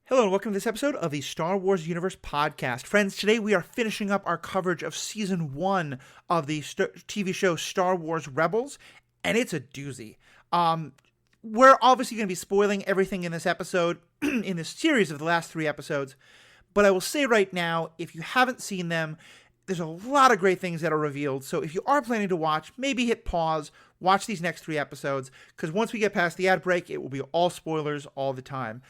Hello and welcome to this episode of the Star Wars Universe podcast. Friends, today we are finishing up our coverage of Season 1 of the TV show Star Wars Rebels, and it's a doozy. We're obviously going to be spoiling everything in this episode, in this series of the last 3 episodes, but I will say right now, if you haven't seen them, there's a lot of great things that are revealed, so if you are planning to watch, maybe hit pause, watch these next 3 episodes, because once we get past the ad break, it will be all spoilers all the time.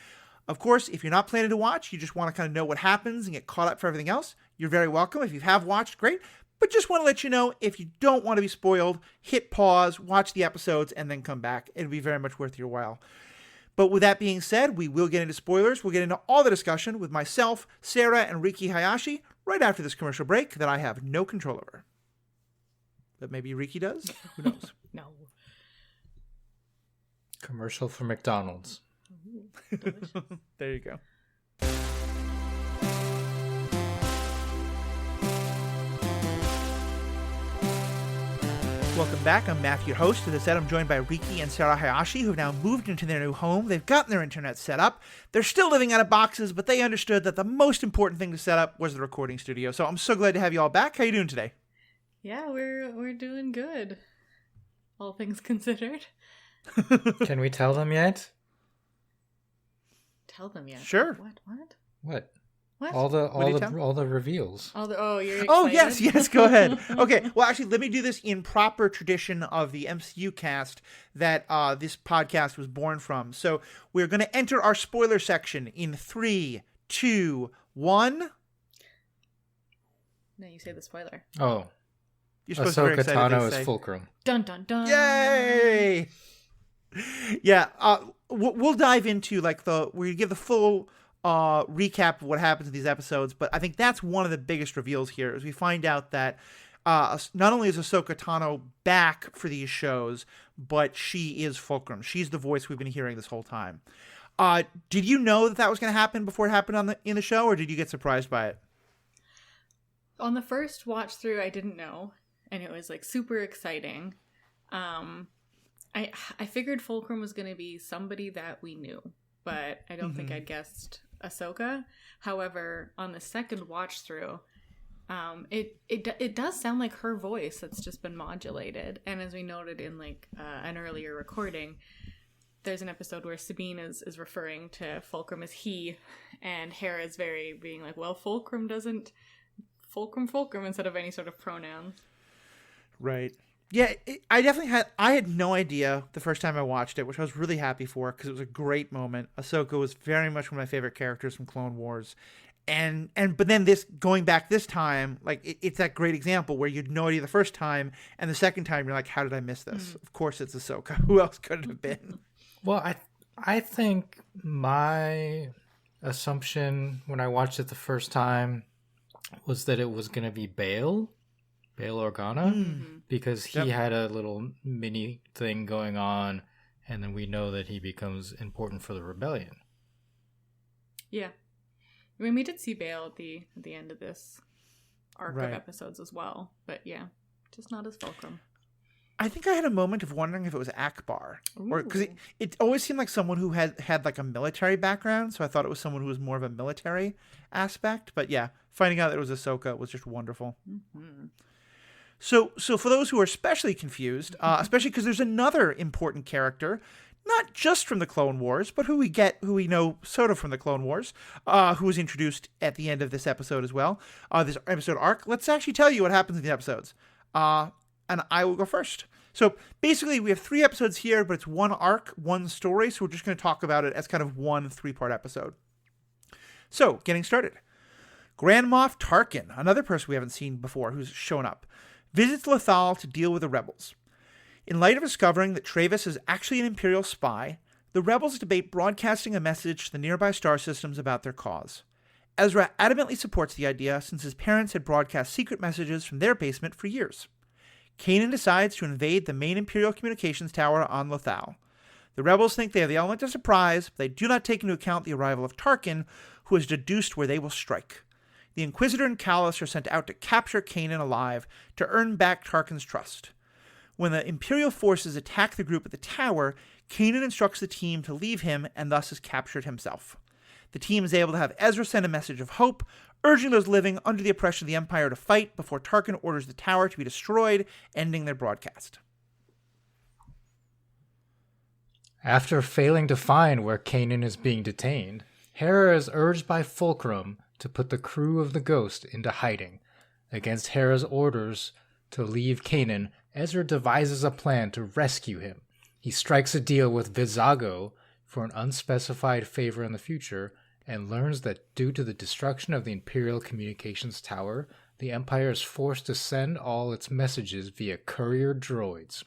Of course, if you're not planning to watch, you just want to kind of know what happens and get caught up for everything else, you're very welcome. If you have watched, great. But just want to let you know, if you don't want to be spoiled, hit pause, watch the episodes, and then come back. It'll be very much worth your while. But with that being said, we will get into spoilers. We'll get into all the discussion with myself, Sarah, and Riki Hayashi right after this commercial break that I have no control over. But maybe Riki does? Who knows? No. Commercial for McDonald's. There you go. Welcome back. I'm Matthew, your host. As I said, I'm joined by Riki and Sarah Hayashi, who have now moved into their new home. They've gotten their internet set up. They're still living out of boxes, but they understood that the most important thing to set up was the recording studio. So I'm so glad to have you all back. How you doing today? Yeah, we're doing good. All things considered. Can we tell them yet? Tell them yet. Sure. What? What? All the reveals. You're excited? Oh, yes, go ahead. Okay, well, actually, let me do this in proper tradition of the MCU cast that this podcast was born from. So we're going to enter our spoiler section in 3, 2, 1. No, you say the spoiler. Oh. You're supposed to be very Ahsoka excited Tano to say. is Fulcrum. Dun dun dun. Yay! Yeah, we'll dive into we give the full recap of what happens in these episodes, but I think that's one of the biggest reveals here, is we find out that not only is Ahsoka Tano back for these shows, but she is Fulcrum. She's the voice we've been hearing this whole time. Did you know that was going to happen before it happened in the show, or did you get surprised by it? On the first watch through, I didn't know, and it was super exciting. I figured Fulcrum was going to be somebody that we knew, but I don't think I'd guessed Ahsoka. However, on the second watch through, it does sound like her voice that's just been modulated. And as we noted in an earlier recording, there's an episode where Sabine is referring to Fulcrum as he, and Hera's being like, well, Fulcrum doesn't Fulcrum instead of any sort of pronouns. Right. Yeah, I had no idea the first time I watched it, which I was really happy for because it was a great moment. Ahsoka was very much one of my favorite characters from Clone Wars. But then going back this time, it's that great example where you had no idea the first time, and the second time you're like, how did I miss this? Mm. Of course it's Ahsoka. Who else could it have been? Well, I think my assumption when I watched it the first time was that it was going to be Bail Organa, because he had a little mini thing going on, and then we know that he becomes important for the rebellion. Yeah. I mean, we did see Bail at the end of this arc of episodes as well, but yeah, just not as Fulcrum. I think I had a moment of wondering if it was Akbar, or because it always seemed like someone who had a military background, so I thought it was someone who was more of a military aspect. But yeah, finding out that it was Ahsoka was just wonderful. Mm-hmm. So for those who are especially confused, especially because there's another important character, not just from the Clone Wars, but who we know sort of from the Clone Wars, who was introduced at the end of this episode as well, this episode arc. Let's actually tell you what happens in the episodes. And I will go first. So basically we have 3 episodes here, but it's one arc, one story. So we're just going to talk about it as kind of one 3-part episode. So getting started. Grand Moff Tarkin, another person we haven't seen before who's shown up, visits Lothal to deal with the rebels. In light of discovering that Travis is actually an Imperial spy, the rebels debate broadcasting a message to the nearby star systems about their cause. Ezra adamantly supports the idea since his parents had broadcast secret messages from their basement for years. Kanan decides to invade the main Imperial communications tower on Lothal. The rebels think they have the element of surprise, but they do not take into account the arrival of Tarkin, who has deduced where they will strike. The Inquisitor and Callus are sent out to capture Kanan alive to earn back Tarkin's trust. When the Imperial forces attack the group at the tower, Kanan instructs the team to leave him and thus is captured himself. The team is able to have Ezra send a message of hope, urging those living under the oppression of the Empire to fight before Tarkin orders the tower to be destroyed, ending their broadcast. After failing to find where Kanan is being detained, Hera is urged by Fulcrum to put the crew of the Ghost into hiding. Against Hera's orders to leave Kanan, Ezra devises a plan to rescue him. He strikes a deal with Vizago for an unspecified favor in the future, and learns that due to the destruction of the Imperial Communications Tower, the Empire is forced to send all its messages via courier droids.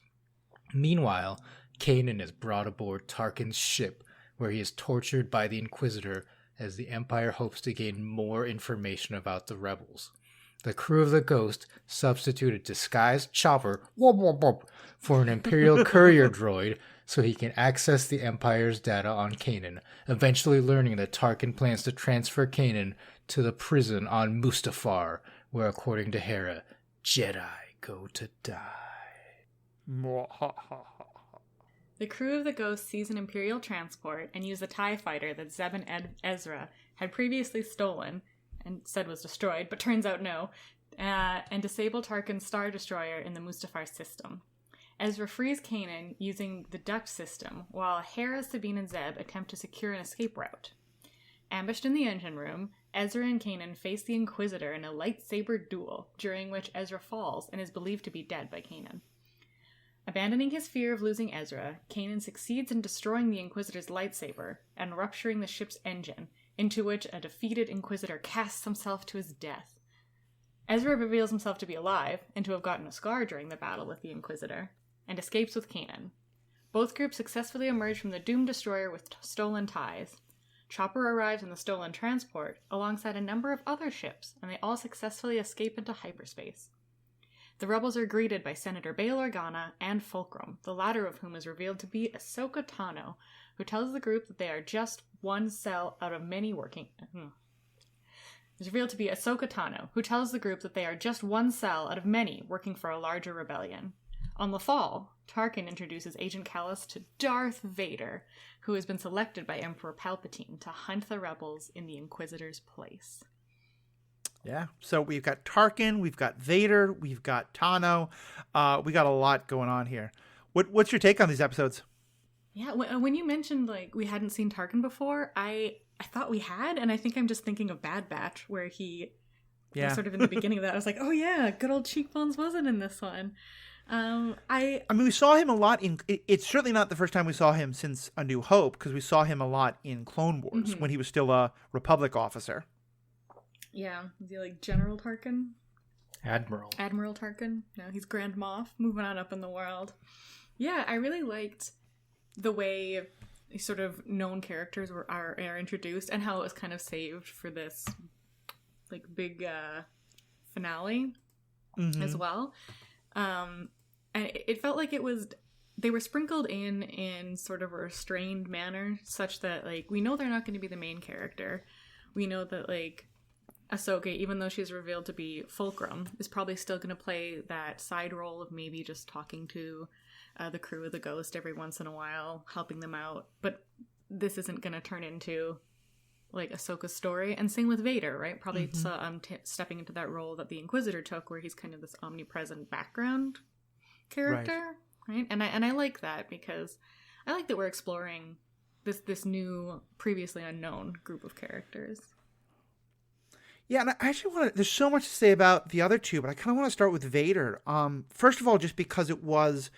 Meanwhile, Kanan is brought aboard Tarkin's ship, where he is tortured by the Inquisitor as the Empire hopes to gain more information about the rebels. The crew of the Ghost substitute a disguised chopper for an Imperial courier droid so he can access the Empire's data on Kanan, eventually learning that Tarkin plans to transfer Kanan to the prison on Mustafar, where, according to Hera, Jedi go to die. The crew of the Ghost seize an Imperial transport and use a TIE fighter that Zeb and Ezra had previously stolen and said was destroyed, but turns out no, and disable Tarkin's Star Destroyer in the Mustafar system. Ezra frees Kanan using the duct system, while Hera, Sabine, and Zeb attempt to secure an escape route. Ambushed in the engine room, Ezra and Kanan face the Inquisitor in a lightsaber duel, during which Ezra falls and is believed to be dead by Kanan. Abandoning his fear of losing Ezra, Kanan succeeds in destroying the Inquisitor's lightsaber and rupturing the ship's engine, into which a defeated Inquisitor casts himself to his death. Ezra reveals himself to be alive, and to have gotten a scar during the battle with the Inquisitor, and escapes with Kanan. Both groups successfully emerge from the doomed destroyer with stolen ties. Chopper arrives in the stolen transport, alongside a number of other ships, and they all successfully escape into hyperspace. The rebels are greeted by Senator Bail Organa and Fulcrum, the latter of whom is revealed to be Ahsoka Tano, who tells the group that they are just one cell out of many working... It's revealed to be Ahsoka Tano, who tells the group that they are just one cell out of many working for a larger rebellion. On the fall, Tarkin introduces Agent Kallus to Darth Vader, who has been selected by Emperor Palpatine to hunt the rebels in the Inquisitor's place. Yeah, so we've got Tarkin, we've got Vader, we've got Tano. We got a lot going on here. What's your take on these episodes? Yeah, when you mentioned like we hadn't seen Tarkin before, I thought we had, and I think I'm just thinking of Bad Batch, where he was sort of in the beginning of that. I was like, oh yeah, good old Cheekbones wasn't in this one. I mean, we saw him a lot in... It's certainly not the first time we saw him since A New Hope, because we saw him a lot in Clone Wars when he was still a Republic officer. Yeah, is he like General Tarkin? Admiral Tarkin. No, he's Grand Moff, moving on up in the world. Yeah, I really liked the way these sort of known characters are introduced, and how it was kind of saved for this like big finale as well. And it felt like they were sprinkled in sort of a restrained manner, such that like we know they're not going to be the main character. We know that like Ahsoka, even though she's revealed to be Fulcrum, is probably still going to play that side role of maybe just talking to the crew of the Ghost every once in a while, helping them out. But this isn't going to turn into like Ahsoka's story. And same with Vader, right? Probably stepping into that role that the Inquisitor took, where he's kind of this omnipresent background character, right? And I like that, because I like that we're exploring this new, previously unknown group of characters. Yeah, and I actually there's so much to say about the other two, but I kind of want to start with Vader. First of all, just because it was,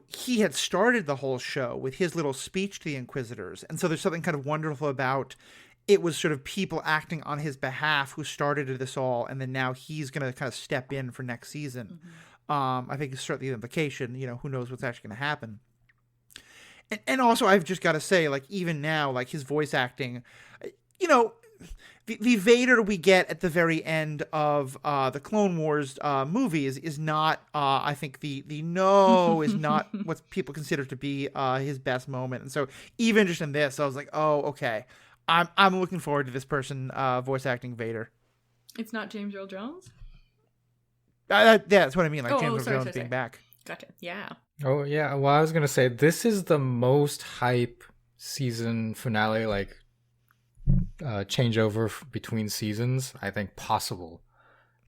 he had started the whole show with his little speech to the Inquisitors. And so there's something kind of wonderful about it was sort of people acting on his behalf who started this all. And then now he's going to kind of step in for next season. I think it's certainly the implication, who knows what's actually going to happen. And also, I've just got to say, like, even now, like his voice acting, the Vader we get at the very end of the Clone Wars movies is not, I think the no is not what people consider to be his best moment. And so even just in this, I was like, oh, okay, I'm looking forward to this person voice acting Vader. It's not James Earl Jones? Yeah, that's what I mean, like James Earl Jones sorry. being back. Gotcha, yeah. Oh, yeah, well, I was going to say, this is the most hype season finale, like, changeover between seasons, I think possible.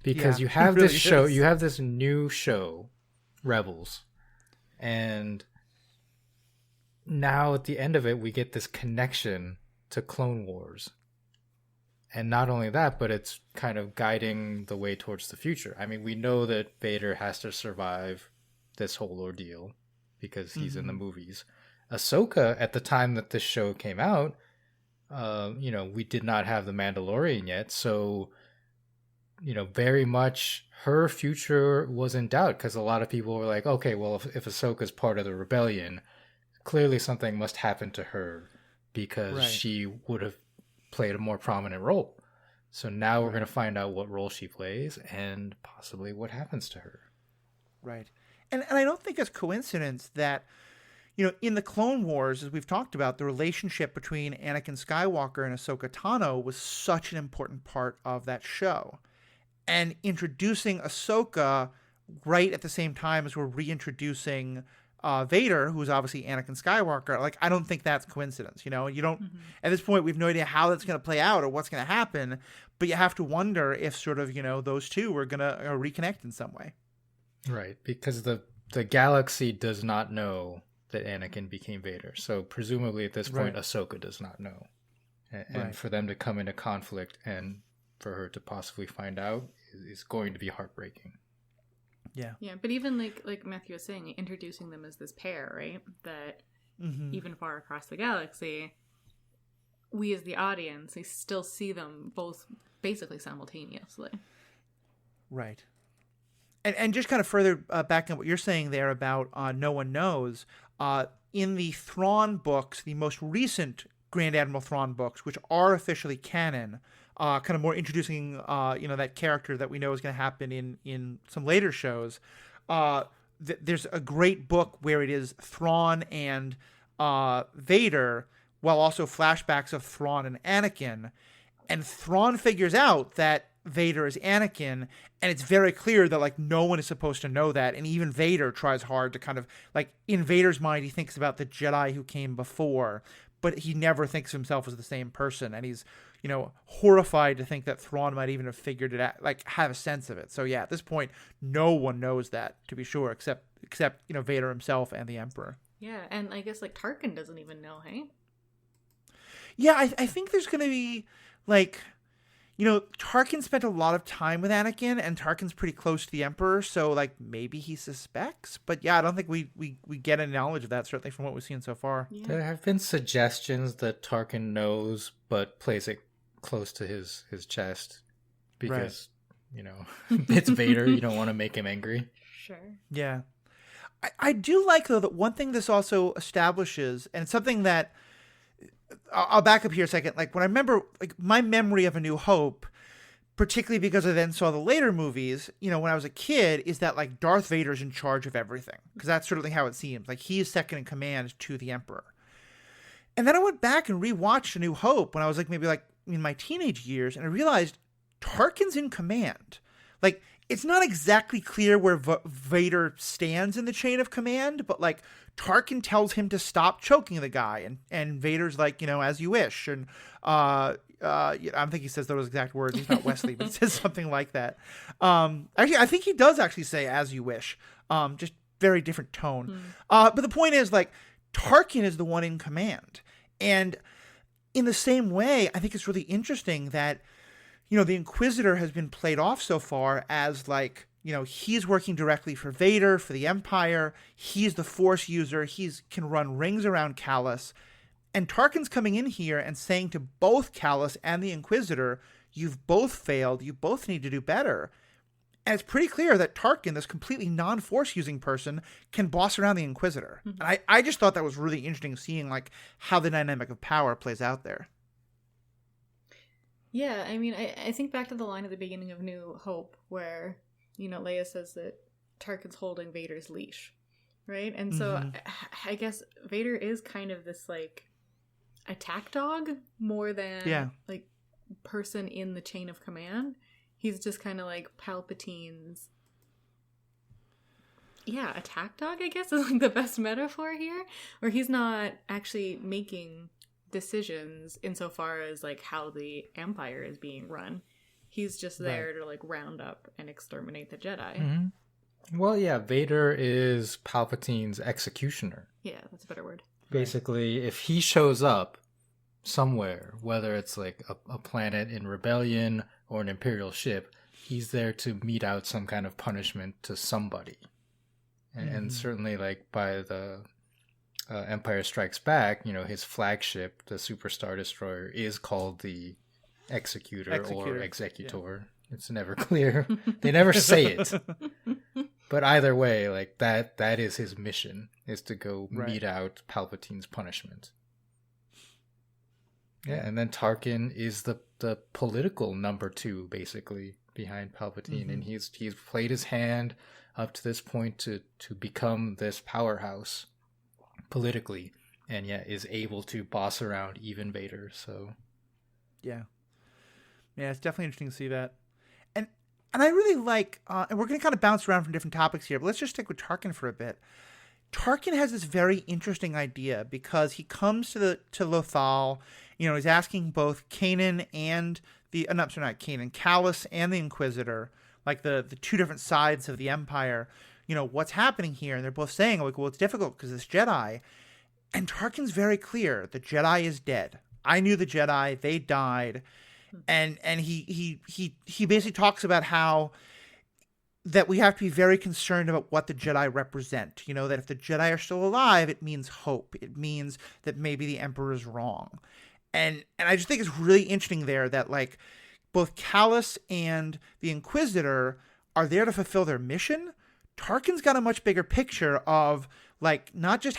Because Yeah, you have it really this show, is. you have this new show, Rebels, and now at the end of it, we get this connection to Clone Wars. And not only that, but it's kind of guiding the way towards the future. I mean, we know that Vader has to survive this whole ordeal because he's in the movies. Ahsoka, at the time that this show came out, we did not have the Mandalorian yet, so very much her future was in doubt because a lot of people were like, okay, well, if Ahsoka's part of the rebellion, clearly something must happen to her because Right. she would have played a more prominent role. So now we're going to find out what role she plays and possibly what happens to her. Right. And I don't think it's coincidence that, in the Clone Wars, as we've talked about, the relationship between Anakin Skywalker and Ahsoka Tano was such an important part of that show. And introducing Ahsoka right at the same time as we're reintroducing Vader, who's obviously Anakin Skywalker, like, I don't think that's coincidence. You don't, at this point, we have no idea how that's going to play out or what's going to happen, but you have to wonder if sort of, those two are going to reconnect in some way. Right, because the galaxy does not know that Anakin became Vader. So presumably at this point, Right. Ahsoka does not know. And Right. for them to come into conflict and for her to possibly find out is going to be heartbreaking. Yeah. Yeah, but even like Matthew was saying, introducing them as this pair, right? That even far across the galaxy, we as the audience, we still see them both basically simultaneously. Right. And just kind of further back on what you're saying there about No One Knows, in the Thrawn books, the most recent Grand Admiral Thrawn books, which are officially canon, kind of more introducing, that character that we know is going to happen in some later shows. There's a great book where it is Thrawn and Vader, while also flashbacks of Thrawn and Anakin. And Thrawn figures out that Vader is Anakin, and it's very clear that, like, no one is supposed to know that, and even Vader tries hard to kind of, like, in Vader's mind, he thinks about the Jedi who came before, but he never thinks of himself as the same person, and he's, horrified to think that Thrawn might even have figured it out, like, have a sense of it. So yeah, at this point, no one knows that, to be sure, except Vader himself and the Emperor. Yeah, and I guess, like, Tarkin doesn't even know, hey? Yeah, I think there's going to be, like, Tarkin spent a lot of time with Anakin, and Tarkin's pretty close to the Emperor, so, like, maybe he suspects. But yeah, I don't think we get any knowledge of that, certainly from what we've seen so far. Yeah. There have been suggestions that Tarkin knows, but plays it close to his chest because, it's Vader. You don't want to make him angry. Sure. Yeah. I do like, though, that one thing this also establishes, and it's something that I'll back up here a second. Like, when I remember, like, my memory of A New Hope, particularly because I then saw the later movies, when I was a kid, is that, like, Darth Vader's in charge of everything. Because that's certainly how it seems. Like, he is second in command to the Emperor. And then I went back and rewatched A New Hope when I was, like, maybe, like, in my teenage years, and I realized Tarkin's in command. Like, it's not exactly clear where Vader stands in the chain of command, but, like, Tarkin tells him to stop choking the guy, and Vader's like, as you wish. And I don't think he says those exact words. He's not Wesley, but he says something like that. Actually, I think he does actually say "as you wish," just very different tone. But the point is, like, Tarkin is the one in command, and in the same way, I think it's really interesting that the Inquisitor has been played off so far as, like, he's working directly for Vader, for the Empire. He's the Force user. Can run rings around Callus. And Tarkin's coming in here and saying to both Callus and the Inquisitor, you've both failed. You both need to do better. And it's pretty clear that Tarkin, this completely non-Force using person, can boss around the Inquisitor. And I just thought that was really interesting, seeing, like, how the dynamic of power plays out there. Yeah, I mean, I think back to the line at the beginning of New Hope where, Leia says that Tarkin's holding Vader's leash, right? And so I guess Vader is kind of this, like, attack dog more than, like, person in the chain of command. He's just kind of like Palpatine's, attack dog, I guess, is, like, the best metaphor here, where he's not actually making decisions insofar as like how the Empire is being run. He's just there to like round up and exterminate the Jedi. Mm-hmm. Well, yeah, Vader is Palpatine's executioner. Yeah, that's a better word. Basically, if he shows up somewhere, whether it's like a planet in rebellion or an Imperial ship, he's there to mete out some kind of punishment to somebody. And certainly, like, by the Empire Strikes Back, his flagship, the Super Star Destroyer, is called the Executor. Or Executor. Yeah. It's never clear. They never say it. But either way, like, that is his mission, is to go mete out Palpatine's punishment. Yeah, and then Tarkin is the political number 2, basically, behind Palpatine. And he's played his hand up to this point to become this powerhouse politically, and yet is able to boss around even Vader. So yeah, it's definitely interesting to see that. And I really like, and we're going to kind of bounce around from different topics here, but let's just stick with Tarkin for a bit. Tarkin has this very interesting idea because he comes to Lothal. He's asking both Kanan and not Kanan, Callus and the Inquisitor, like the two different sides of the Empire, what's happening here? And they're both saying, like, well, it's difficult because it's Jedi. And Tarkin's very clear. The Jedi is dead. I knew the Jedi. They died. And he basically talks about how that we have to be very concerned about what the Jedi represent. That if the Jedi are still alive, it means hope. It means that maybe the Emperor is wrong. And I just think it's really interesting there that, like, both Callus and the Inquisitor are there to fulfill their mission. Tarkin's got a much bigger picture of, like, not just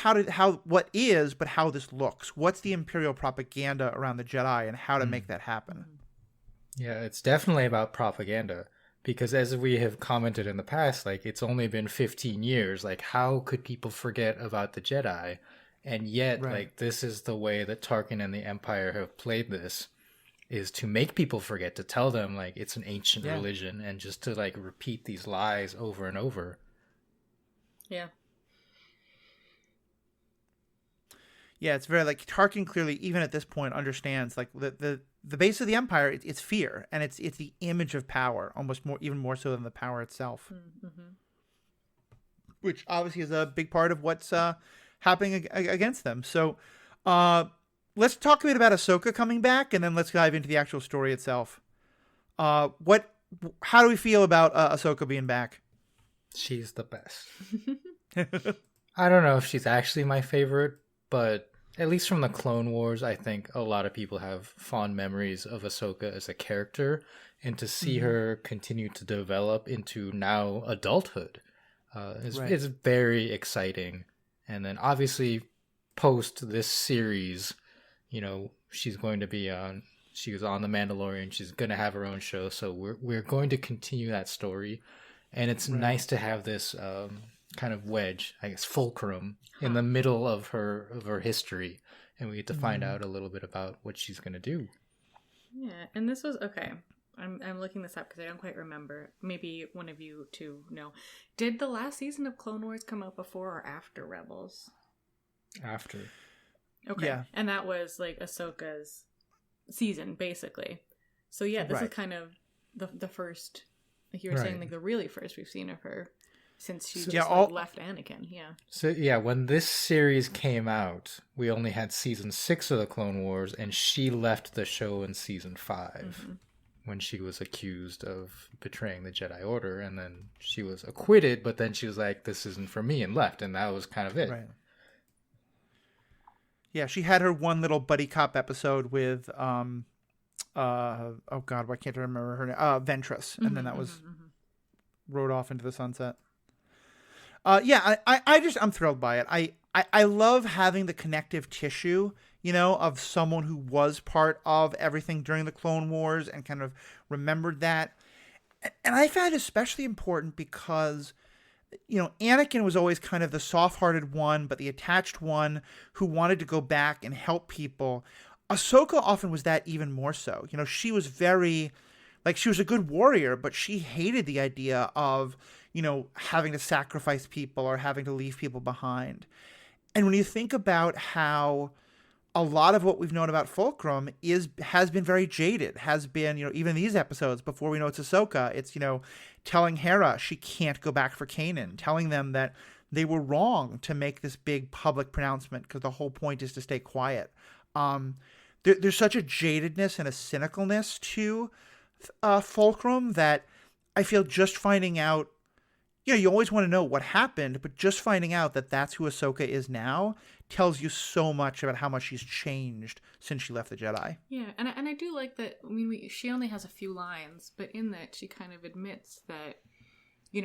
what is, but how this looks. What's the Imperial propaganda around the Jedi and how to make that happen. Yeah, it's definitely about propaganda. Because as we have commented in the past, like, it's only been 15 years. Like, how could people forget about the Jedi? And yet, like, this is the way that Tarkin and the Empire have played this, is to make people forget, to tell them, like, it's an ancient religion, and just to, like, repeat these lies over and over. Yeah. Yeah, it's very, like, Tarkin clearly, even at this point, understands, like, the base of the Empire, it's fear, and it's the image of power, even more so than the power itself. Mm-hmm. Which obviously is a big part of what's happening against them. So let's talk a bit about Ahsoka coming back, and then let's dive into the actual story itself. How do we feel about Ahsoka being back? She's the best. I don't know if she's actually my favorite, but at least from the Clone Wars, I think a lot of people have fond memories of Ahsoka as a character, and to see her continue to develop into now adulthood is very exciting. And then obviously post this series, she's going to be she was on The Mandalorian. She's going to have her own show. So we're going to continue that story. And it's nice to have this kind of wedge, I guess, fulcrum in the middle of her history. And we get to find out a little bit about what she's going to do. Yeah. And this was, okay, I'm looking this up because I don't quite remember. Maybe one of you two know. Did the last season of Clone Wars come out before or after Rebels? After. Okay. Yeah. And that was like Ahsoka's season, basically. So yeah, this is kind of the first, like you were saying, like the really first we've seen of her since she left Anakin. Yeah. So yeah, when this series came out, we only had season 6 of the Clone Wars, and she left the show in season 5. When she was accused of betraying the Jedi Order, and then she was acquitted, but then she was like, this isn't for me, and left, and that was kind of it. Right. Yeah, she had her one little buddy cop episode with, oh God, why can't I remember her name? Ventress, and then that was rode off into the sunset. I'm thrilled by it. I love having the connective tissue, of someone who was part of everything during the Clone Wars and kind of remembered that. And I found it especially important because, Anakin was always kind of the soft-hearted one, but the attached one who wanted to go back and help people. Ahsoka often was that even more so. She was very, like, she was a good warrior, but she hated the idea of, having to sacrifice people or having to leave people behind. And when you think about how a lot of what we've known about Fulcrum has been very jaded, has been, even these episodes before we know it's Ahsoka, it's, telling Hera she can't go back for Kanan, telling them that they were wrong to make this big public pronouncement because the whole point is to stay quiet. There's such a jadedness and a cynicalness to Fulcrum that I feel just finding out, you always want to know what happened, but just finding out that that's who Ahsoka is now tells you so much about how much she's changed since she left the Jedi. Yeah, and I do like that. I mean, she only has a few lines, but in that she kind of admits that,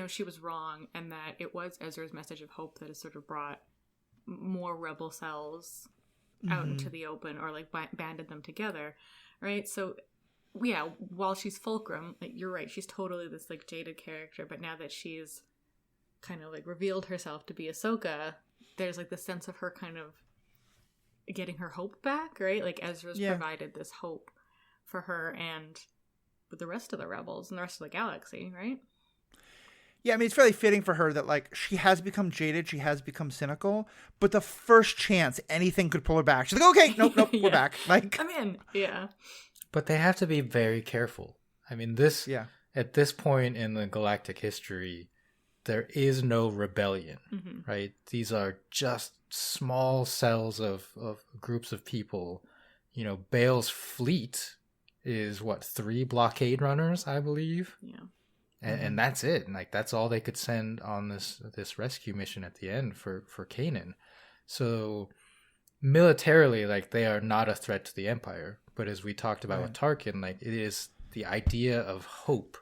she was wrong and that it was Ezra's message of hope that has sort of brought more rebel cells out into the open, or like banded them together, right? So, yeah, while she's Fulcrum, like, you're right, she's totally this like jaded character, but now that she's kind of like revealed herself to be Ahsoka, there's like the sense of her kind of getting her hope back, right? Like Ezra's provided this hope for her and with the rest of the rebels and the rest of the galaxy, right? Yeah, I mean, it's fairly fitting for her that, like, she has become jaded, she has become cynical, but the first chance anything could pull her back, she's like, okay, nope, we're back. Like, I'm in. Yeah. But they have to be very careful. I mean, at this point in the galactic history, there is no rebellion, right? These are just small cells of groups of people. Bail's fleet is, 3 blockade runners, I believe? Yeah. And that's it. And, like, that's all they could send on this rescue mission at the end for Kanan. So militarily, like, they are not a threat to the Empire. But as we talked about with Tarkin, like, it is the idea of hope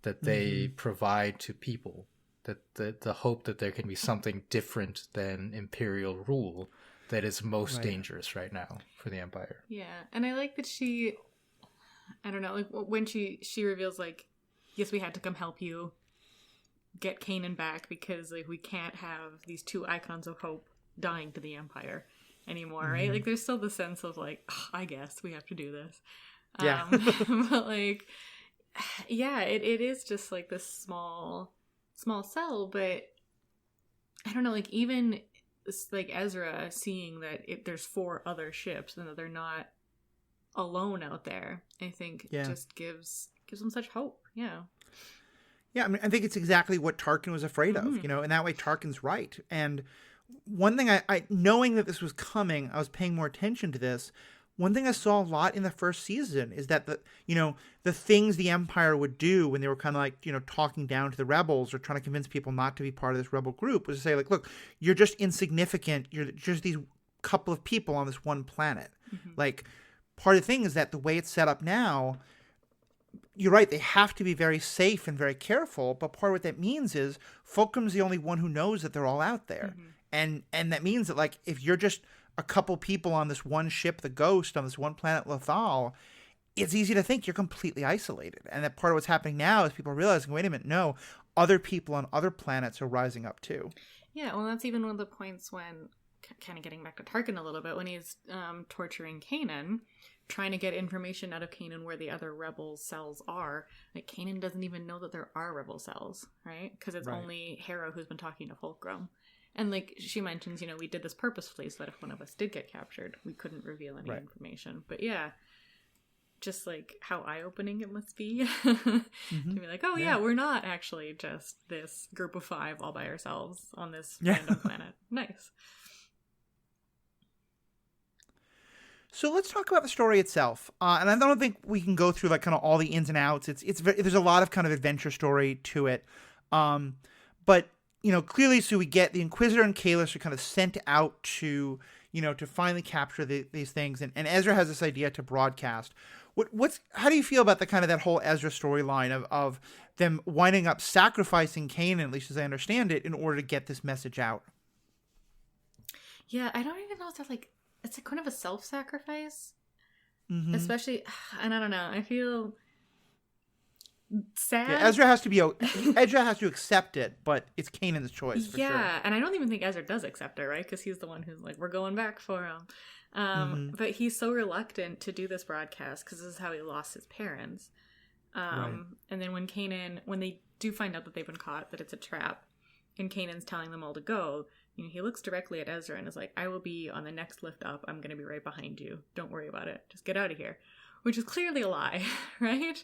that they provide to people, that the hope that there can be something different than Imperial rule that is most dangerous right now for the Empire. Yeah, and I like that she, I don't know, like when she reveals, like, yes, we had to come help you get Kanan back because, like, we can't have these 2 icons of hope dying to the Empire anymore, right? Like, there's still the sense of, like, I guess we have to do this. Yeah. But, like, yeah, it is just, like, this small cell, but I don't know, like, even, like, Ezra seeing that there's 4 other ships and that they're not alone out there, I think just gives them such hope. Yeah. Yeah, I mean, I think it's exactly what Tarkin was afraid of, and that way Tarkin's right. And one thing I knowing that this was coming, I was paying more attention to this. One thing I saw a lot in the first season is that the things the Empire would do when they were kind of like, talking down to the rebels or trying to convince people not to be part of this rebel group was to say, like, look, you're just insignificant. You're just these couple of people on this one planet. Like, part of the thing is that the way it's set up now, you're right, they have to be very safe and very careful, but part of what that means is Fulcrum's the only one who knows that they're all out there. And that means that, like, if you're just a couple people on this one ship, the Ghost, on this one planet, Lothal, it's easy to think you're completely isolated. And that part of what's happening now is people are realizing, wait a minute, no, other people on other planets are rising up too. Yeah, well, that's even one of the points when, kind of getting back to Tarkin a little bit, when he's torturing Kanan, trying to get information out of Kanan where the other rebel cells are. Like, Kanan doesn't even know that there are rebel cells, right? Because it's only Hera who's been talking to Fulcrum. And, like, she mentions, we did this purposefully so that if one of us did get captured, we couldn't reveal any information. But yeah, just, like, how eye-opening it must be to be like, oh yeah, we're not actually just this group of 5 all by ourselves on this random planet. Nice. So let's talk about the story itself. And I don't think we can go through, like, kind of all the ins and outs. There's a lot of kind of adventure story to it. But, clearly, so we get the Inquisitor and Kahless are kind of sent out to, to finally capture these things. And Ezra has this idea to broadcast. How do you feel about the kind of that whole Ezra storyline of them winding up sacrificing Kanan, at least as I understand it, in order to get this message out? Yeah, I don't even know if that's, like, it's kind of a self-sacrifice, especially, and I don't know, I feel sad. Yeah, Ezra has to accept it, but it's Kanan's choice for sure. Yeah, and I don't even think Ezra does accept it, right? Because he's the one who's like, we're going back for him. But he's so reluctant to do this broadcast because this is how he lost his parents. And then when they do find out that they've been caught, that it's a trap, and Kanan's telling them all to go, he looks directly at Ezra and is like, I will be on the next lift up. I'm going to be right behind you. Don't worry about it. Just get out of here. Which is clearly a lie, right?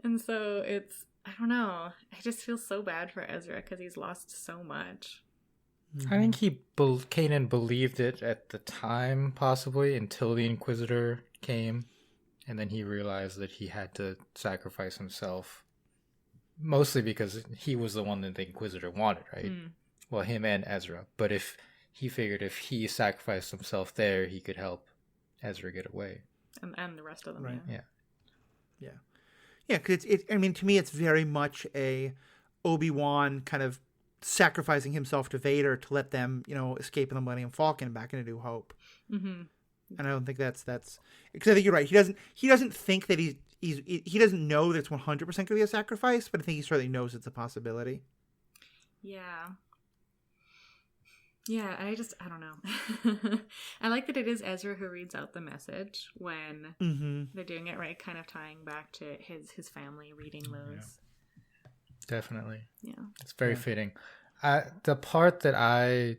And so I don't know. I just feel so bad for Ezra because he's lost so much. I think Kanan believed it at the time, possibly, until the Inquisitor came. And then he realized that he had to sacrifice himself. Mostly because he was the one that the Inquisitor wanted, right? Well, him and Ezra. But he figured if he sacrificed himself there, he could help Ezra get away. And the rest of them, right. Yeah. Yeah, because I mean, to me, it's very much a Obi-Wan kind of sacrificing himself to Vader to let them, escape in the Millennium Falcon back into New Hope. Mm-hmm. And I don't think that's because I think you're right. He doesn't think that he doesn't know that it's 100% going to be a sacrifice, but I think he certainly knows it's a possibility. Yeah. Yeah, I don't know. I like that it is Ezra who reads out the message when they're doing it right, kind of tying back to his family reading those. Yeah. Definitely. Yeah. It's very fitting. The part that I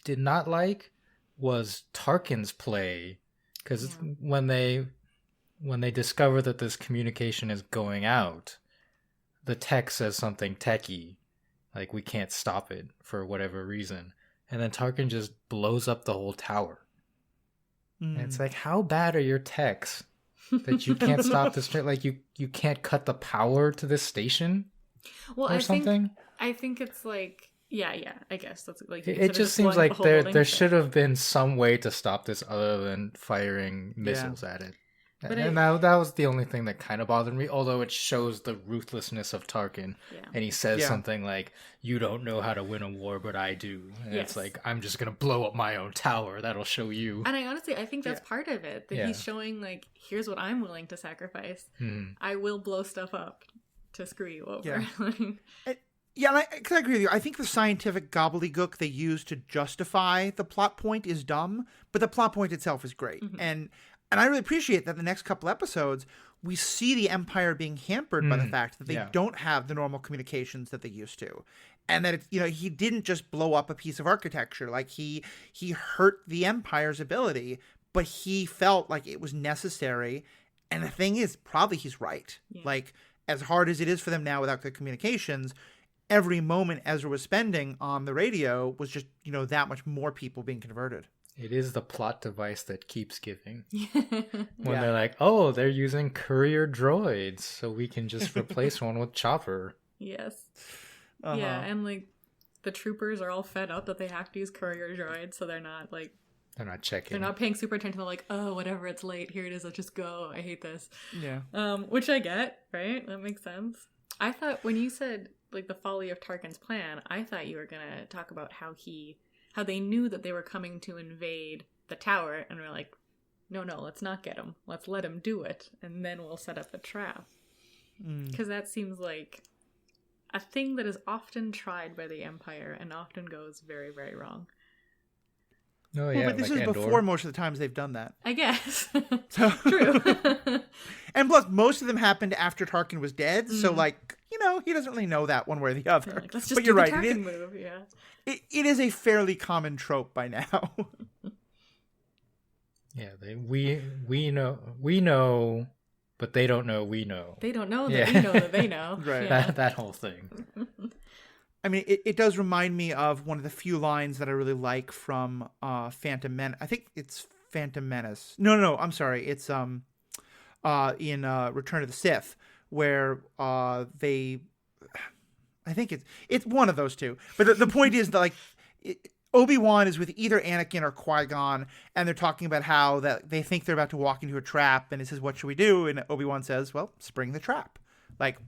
did not like was Tarkin's play, because when they discover that this communication is going out, the tech says something techie, like we can't stop it for whatever reason. And then Tarkin just blows up the whole tower. And it's like, how bad are your techs that you can't stop this? Like, you can't cut the power to this station? Well, or something? I think it's like, yeah, I guess. That's like it just seems like there should have been some way to stop this other than firing missiles at it. But that was the only thing that kind of bothered me, although it shows the ruthlessness of Tarkin. Yeah. And he says something like, you don't know how to win a war, but I do. And it's like, I'm just going to blow up my own tower. That'll show you. And I think that's part of it. That he's showing, like, here's what I'm willing to sacrifice. I will blow stuff up to screw you over. Yeah. I agree with you. I think the scientific gobbledygook they use to justify the plot point is dumb, but the plot point itself is great. And I really appreciate that the next couple episodes, we see the Empire being hampered by the fact that they don't have the normal communications that they used to. And that, he didn't just blow up a piece of architecture. Like, he hurt the Empire's ability, but he felt like it was necessary. And the thing is, probably he's right. Yeah. Like, as hard as it is for them now without the communications, every moment Ezra was spending on the radio was just, that much more people being converted. It is the plot device that keeps giving. When they're like, oh, they're using courier droids, so we can just replace one with Chopper. Yes. Yeah, and like the troopers are all fed up that they have to use courier droids, so they're not like... They're not checking. They're not paying super attention. They're like, oh, whatever, it's late. Here it is. Let's just go. I hate this. Yeah. Which I get, right? That makes sense. I thought when you said like the folly of Tarkin's plan, I thought you were going to talk about how they knew that they were coming to invade the tower, and we're like, no, let's not get him. Let's let him do it, and then we'll set up a trap. Because that seems like a thing that is often tried by the Empire and often goes very, very wrong. Oh, yeah, but this is before most of the times they've done that. I guess. True. And plus, most of them happened after Tarkin was dead, so like, he doesn't really know that one way or the other. Like, let's just do the Tarkin move, It is a fairly common trope by now. Yeah, we know, but they don't know we know. They don't know that we know that they know. Right. Yeah. That whole thing. I mean, it does remind me of one of the few lines that I really like from Phantom Menace. I think it's Phantom Menace. No, I'm sorry. It's in Return of the Sith, where I think it's one of those two. But the point is that like Obi-Wan is with either Anakin or Qui-Gon, and they're talking about how that they think they're about to walk into a trap, and it says, "What should we do?" And Obi-Wan says, "Well, spring the trap." Like,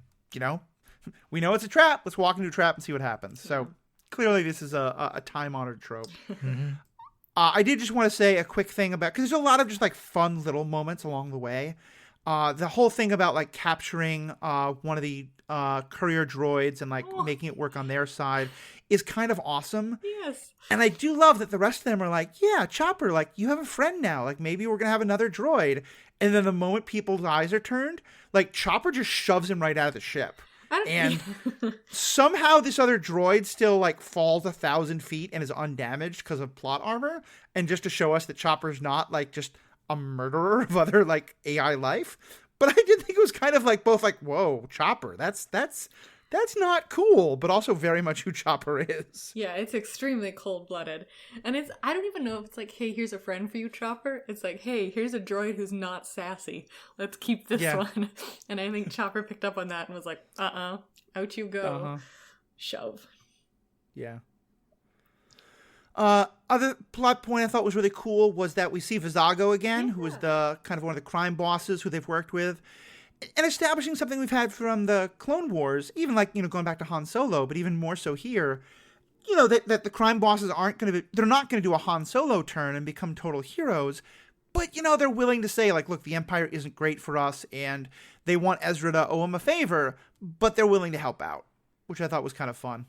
we know it's a trap. Let's walk into a trap and see what happens. So clearly this is a time-honored trope. I did just want to say a quick thing about, because there's a lot of just like fun little moments along the way. The whole thing about like capturing one of the courier droids and like making it work on their side is kind of awesome. Yes. And I do love that the rest of them are like, yeah, Chopper, like you have a friend now. Like maybe we're going to have another droid. And then the moment people's eyes are turned, like Chopper just shoves him right out of the ship. And somehow this other droid still like falls 1,000 feet and is undamaged because of plot armor, and just to show us that Chopper's not like just a murderer of other like AI life. But I did think it was kind of like both like, whoa, Chopper, that's not cool, but also very much who Chopper is. Yeah, it's extremely cold-blooded. And I don't even know if it's like, hey, here's a friend for you, Chopper. It's like, hey, here's a droid who's not sassy. Let's keep this one. And I think Chopper picked up on that and was like, out you go. Shove. Yeah. Other plot point I thought was really cool was that we see Vizago again, who is the kind of one of the crime bosses who they've worked with. And establishing something we've had from the Clone Wars, even like, going back to Han Solo, but even more so here, that the crime bosses they're not going to do a Han Solo turn and become total heroes, but, they're willing to say, like, look, the Empire isn't great for us, and they want Ezra to owe him a favor, but they're willing to help out, which I thought was kind of fun.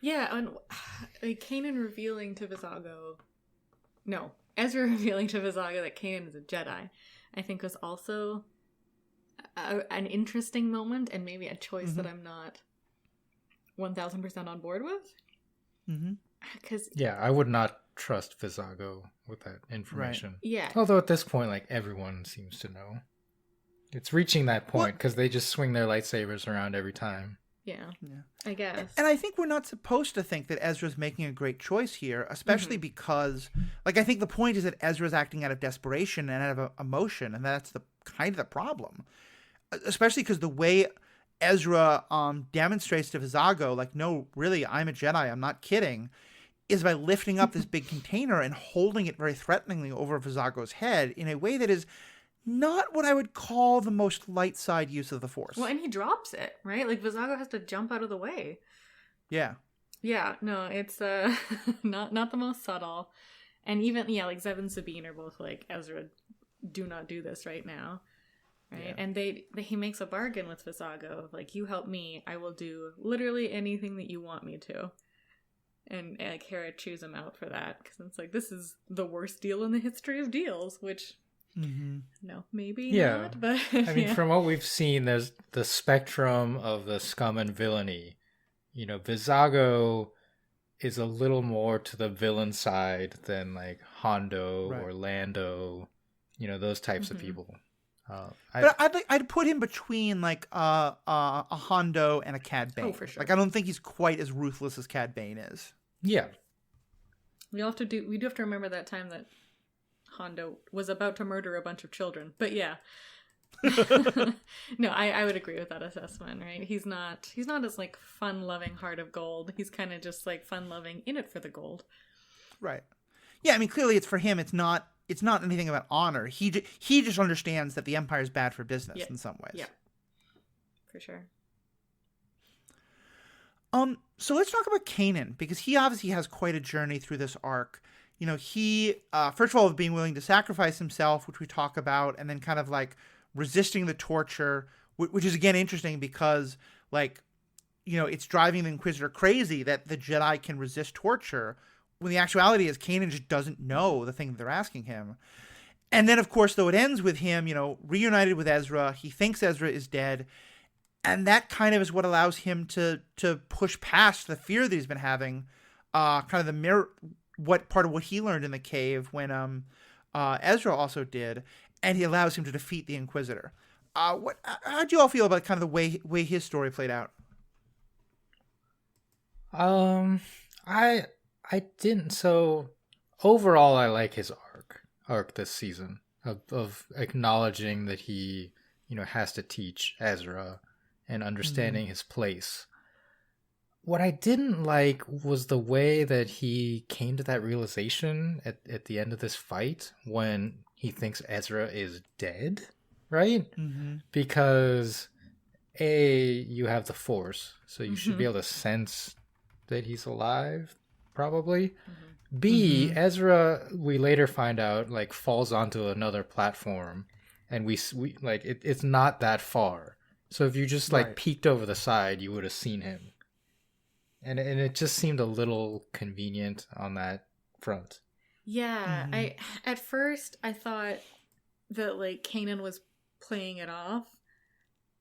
Yeah, and Kanan revealing to Vizago... No, Ezra revealing to Vizago that Kanan is a Jedi, I think was also... an interesting moment, and maybe a choice that I'm not 1,000% on board with. Because I would not trust Vizago with that information. Right. Yeah. Although at this point, like, everyone seems to know. It's reaching that point because they just swing their lightsabers around every time. Yeah, I guess. And I think we're not supposed to think that Ezra's making a great choice here, especially because, like, I think the point is that Ezra's acting out of desperation and out of emotion, and that's the kind of the problem. Especially because the way Ezra demonstrates to Vizago, like, no, really, I'm a Jedi, I'm not kidding, is by lifting up this big container and holding it very threateningly over Vizago's head in a way that is not what I would call the most light side use of the Force. Well, and he drops it, right? Like, Vizago has to jump out of the way. Yeah. Yeah, no, it's not the most subtle. And even, like, Zeb and Sabine are both like, Ezra, do not do this right now. Right? Yeah. And he makes a bargain with Vizago of like, you help me, I will do literally anything that you want me to. And like, Hera chews him out for that, because it's like, this is the worst deal in the history of deals, which... No, maybe not, but... I mean, from what we've seen, there's the spectrum of the scum and villainy. Vizago is a little more to the villain side than, like, Hondo or Lando, those types of people. But I'd put him between, like, a Hondo and a Cad Bane. Oh, for sure. Like, I don't think he's quite as ruthless as Cad Bane is. Yeah. We do have to remember that time that Hondo was about to murder a bunch of children. But yeah. No, I would agree with that assessment, right? He's not as, like, fun-loving heart of gold. He's kind of just, like, fun-loving in it for the gold. Right. Yeah, I mean, clearly it's for him, it's not anything about honor. He just understands that the Empire is bad for business in some ways. Yeah. For sure. So let's talk about Kanan, because he obviously has quite a journey through this arc. He, first of all, being willing to sacrifice himself, which we talk about, and then kind of, like, resisting the torture, which is, again, interesting because, like, it's driving the Inquisitor crazy that the Jedi can resist torture, when the actuality is Kanan just doesn't know the thing that they're asking him. And then, of course, though, it ends with him, reunited with Ezra. He thinks Ezra is dead. And that kind of is what allows him to push past the fear that he's been having, kind of the mirror, what part of what he learned in the cave when Ezra also did, and he allows him to defeat the Inquisitor. How'd you all feel about kind of the way his story played out? I didn't. So overall, I like his arc this season of acknowledging that he, has to teach Ezra and understanding his place. What I didn't like was the way that he came to that realization at the end of this fight when he thinks Ezra is dead, right? Because you have the Force, so you should be able to sense that he's alive, probably. B, Ezra, we later find out, like, falls onto another platform, and we like, it's not that far. So if you just, like, peeked over the side, you would have seen him. And it just seemed a little convenient on that front. Yeah, at first I thought that, like, Kanan was playing it off,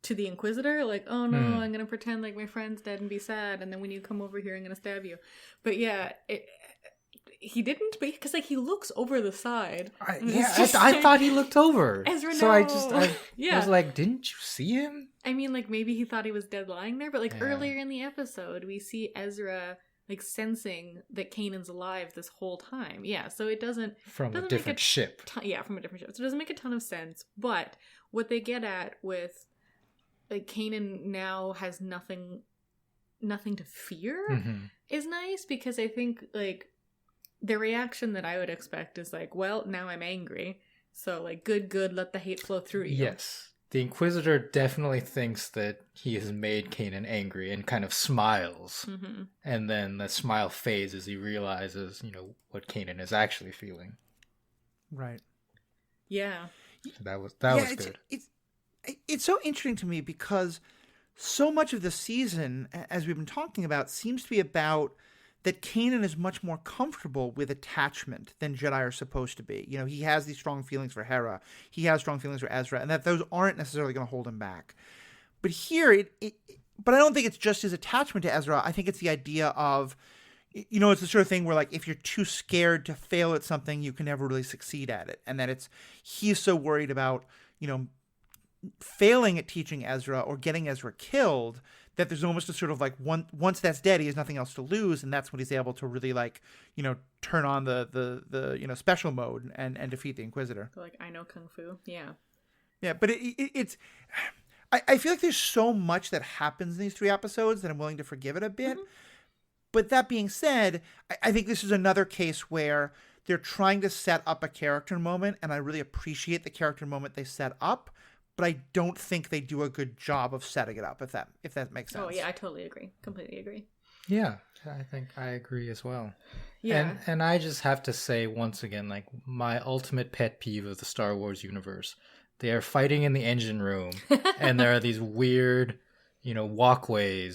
to the Inquisitor, like, oh no, I'm gonna pretend like my friend's dead and be sad, and then when you come over here, I'm gonna stab you. But yeah, he didn't, because like he looks over the side. I thought he looked over. Ezra, so no. I was like, didn't you see him? I mean, like maybe he thought he was dead lying there, but like earlier in the episode, we see Ezra like sensing that Kanan's alive this whole time. Yeah, so it doesn't from a different ship. From a different ship. So it doesn't make a ton of sense. But what they get at with like Kanan now has nothing to fear is nice, because I think like the reaction that I would expect is like, well, now I'm angry, so like good, let the hate flow through you. Yes. The Inquisitor definitely thinks that he has made Kanan angry and kind of smiles. And then the smile fades as he realizes, what Kanan is actually feeling. Right. Yeah. So that was good. It's so interesting to me because so much of the season, as we've been talking about, seems to be about that Kanan is much more comfortable with attachment than Jedi are supposed to be. He has these strong feelings for Hera. He has strong feelings for Ezra, and that those aren't necessarily going to hold him back. But here, but I don't think it's just his attachment to Ezra. I think it's the idea of, it's the sort of thing where, like, if you're too scared to fail at something, you can never really succeed at it. And that he's so worried about, failing at teaching Ezra or getting Ezra killed, that there's almost a sort of like once that's dead, he has nothing else to lose, and that's when he's able to really like turn on the special mode and defeat the Inquisitor. Like, I know kung fu, yeah. But it's I feel like there's so much that happens in these 3 episodes that I'm willing to forgive it a bit. But that being said, I think this is another case where they're trying to set up a character moment, and I really appreciate the character moment they set up. But I don't think they do a good job of setting it up, if that makes sense. Oh, yeah, I totally agree. Completely agree. Yeah, I think I agree as well. Yeah. And I just have to say, once again, like, my ultimate pet peeve of the Star Wars universe. They are fighting in the engine room, and there are these weird, walkway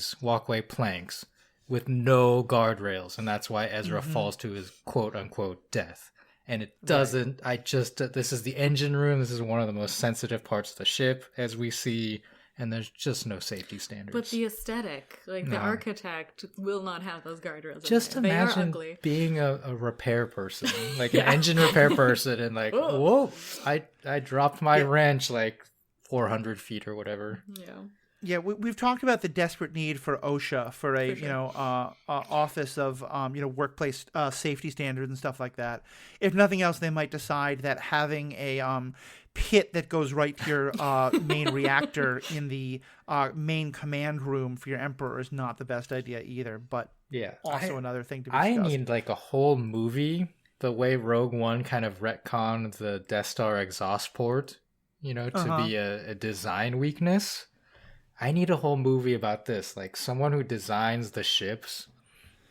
planks with no guardrails, and that's why Ezra falls to his quote-unquote death. And it doesn't, this is the engine room. This is one of the most sensitive parts of the ship, as we see, and there's just no safety standards. But the aesthetic, the architect will not have those guardrails. Just in there. imagine being a repair person, like an engine repair person, and like, whoa, I dropped my wrench like 400 feet or whatever. Yeah. Yeah, we've talked about the desperate need for OSHA, for office of workplace safety standards and stuff like that. If nothing else, they might decide that having a pit that goes right to your main reactor in the main command room for your Emperor is not the best idea either. But also another thing to be discussed. I need like a whole movie, the way Rogue One kind of retconned the Death Star exhaust port, to be a design weakness. I need a whole movie about this, like someone who designs the ships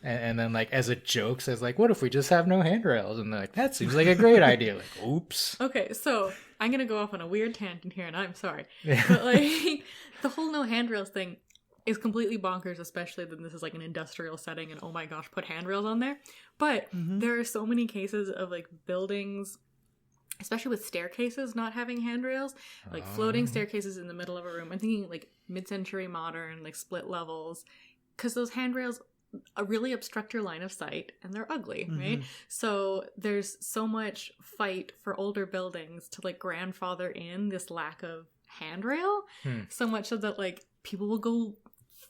and then like as a joke says like, what if we just have no handrails? And they're like, that seems like a great idea. Like, oops. Okay, so I'm going to go off on a weird tangent here, and I'm sorry. But like the whole no handrails thing is completely bonkers, especially when this is like an industrial setting and oh my gosh, put handrails on there. But there are so many cases of like buildings, especially with staircases not having handrails, like floating staircases in the middle of a room. I'm thinking like mid-century modern, like split levels, because those handrails really obstruct your line of sight and they're ugly, right? So there's so much fight for older buildings to like grandfather in this lack of handrail, so much so that like people will go